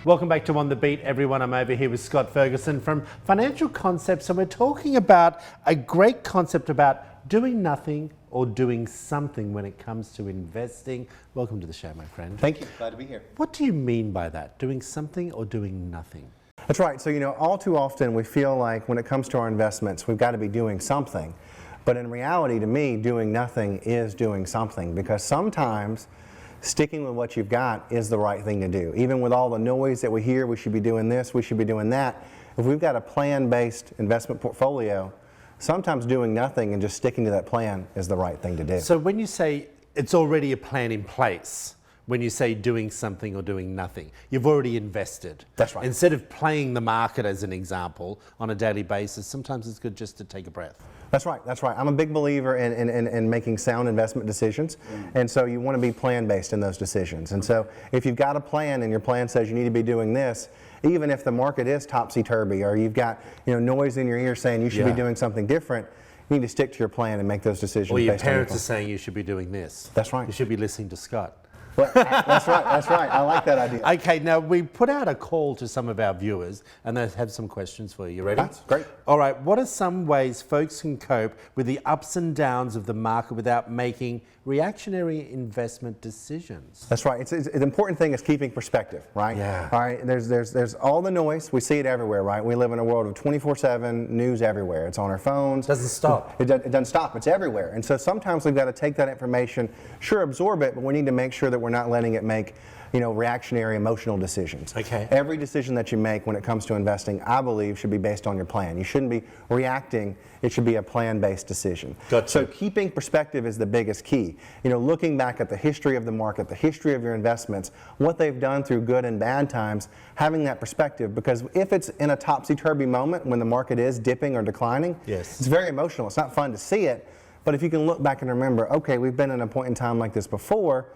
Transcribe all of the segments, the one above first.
Welcome back to On The Beat, everyone. I'm over here with Scott Ferguson from Financial Concepts, and we're talking about a great concept about doing nothing or doing something when it comes to investing. Welcome to the show, my friend. Thank you. Glad to be here. What do you mean by that? Doing something or doing nothing? That's right. So, all too often we feel like when it comes to our investments, we've got to be doing something. But in reality, to me, doing nothing is doing something, because sometimes sticking with what you've got is the right thing to do. Even with all the noise that we hear, we should be doing this, we should be doing that. If we've got a plan-based investment portfolio, sometimes doing nothing and just sticking to that plan is the right thing to do. So when you say it's already a plan in place, when you say doing something or doing nothing, you've already invested. That's right. Instead of playing the market as an example on a daily basis, sometimes it's good just to take a breath. That's right, that's right. I'm a big believer in making sound investment decisions, and so you want to be plan-based in those decisions. And so if you've got a plan and your plan says you need to be doing this, even if the market is topsy-turvy or you've got noise in your ear saying you should be doing something different, you need to stick to your plan and make those decisions. Or your parents are saying you should be doing this. That's right. You should be listening to Scott. Well, that's right, that's right. I like that idea. Okay, now we put out a call to some of our viewers and they have some questions for you. You ready? That's great. All right, what are some ways folks can cope with the ups and downs of the market without making reactionary investment decisions? That's right. It's the important thing is keeping perspective, right? Yeah. All right, there's all the noise. We see it everywhere, right? We live in a world of 24/7 news everywhere. It's on our phones. Doesn't stop. It doesn't stop. It's everywhere. And so sometimes we've got to take that information, sure, absorb it, but we need to make sure that we're not letting it make reactionary emotional decisions. Okay. Every decision that you make when it comes to investing, I believe, should be based on your plan. You shouldn't be reacting. It should be a plan-based decision. Gotcha. So keeping perspective is the biggest key. Looking back at the history of the market, the history of your investments, what they've done through good and bad times, having that perspective, because if it's in a topsy-turvy moment when the market is dipping or declining, yes, it's very emotional. It's not fun to see it, but if you can look back and remember, okay, we've been in a point in time like this before,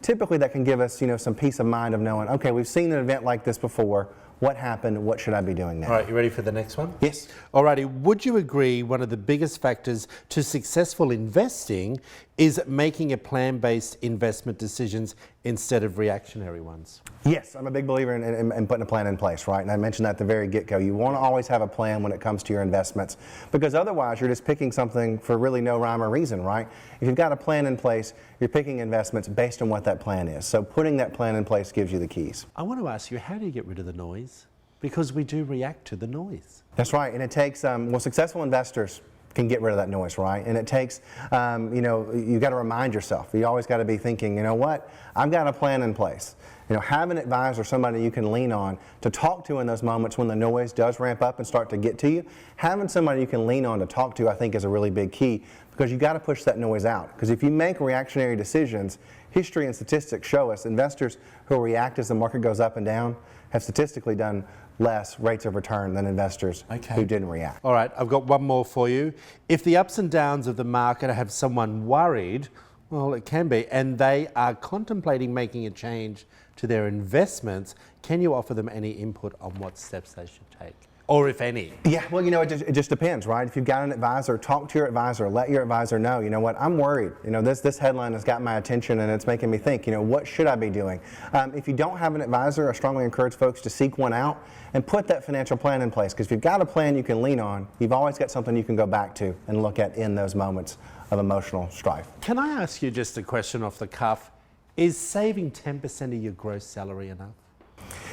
typically that can give us, some peace of mind of knowing, okay, we've seen an event like this before. What happened? What should I be doing now? All right, you ready for the next one? Yes. All righty, would you agree one of the biggest factors to successful investing is making a plan-based investment decisions instead of reactionary ones? Yes, I'm a big believer in putting a plan in place, right? And I mentioned that at the very get-go. You want to always have a plan when it comes to your investments, because otherwise you're just picking something for really no rhyme or reason, right? If you've got a plan in place, you're picking investments based on what that plan is. So putting that plan in place gives you the keys. I want to ask you, how do you get rid of the noise? Because we do react to the noise. That's right, and it takes, successful investors can get rid of that noise, right? And it takes, you got to remind yourself. You always got to be thinking, you know what? I've got a plan in place. Have an advisor, somebody you can lean on to talk to in those moments when the noise does ramp up and start to get to you. Having somebody you can lean on to talk to, I think, is a really big key, because you got to push that noise out. Because if you make reactionary decisions, history and statistics show us investors who react as the market goes up and down have statistically done less rates of return than investors who didn't react. All right, I've got one more for you. If the ups and downs of the market have someone worried, well, it can be, and they are contemplating making a change to their investments, can you offer them any input on what steps they should take? Or if any? Yeah, well, it just depends, right? If you've got an advisor, talk to your advisor, let your advisor know, you know what, I'm worried. This headline has got my attention and it's making me think, what should I be doing? If you don't have an advisor, I strongly encourage folks to seek one out and put that financial plan in place, because if you've got a plan you can lean on, you've always got something you can go back to and look at in those moments of emotional strife. Can I ask you just a question off the cuff? Is saving 10% of your gross salary enough?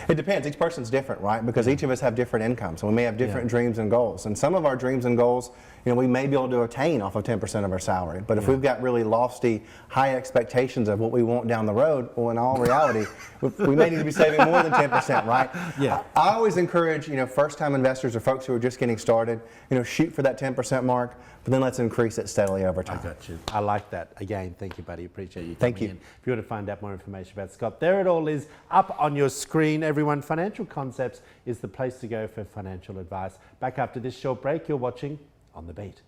It depends. Each person's different, right? Because each of us have different incomes, and we may have different dreams and goals. And some of our dreams and goals, we may be able to attain off of 10% of our salary. But if we've got really lofty, high expectations of what we want down the road, well, in all reality, we may need to be saving more than 10%, right? Yeah. I always encourage, first-time investors or folks who are just getting started, shoot for that 10% mark, but then let's increase it steadily over time. I got you. I like that. Again, thank you, buddy. Appreciate you coming Thank you. in. If you want to find out more information about Scott, there it all is up on your screen, everyone. Financial Concepts is the place to go for financial advice. Back after this short break, you're watching On The Beat.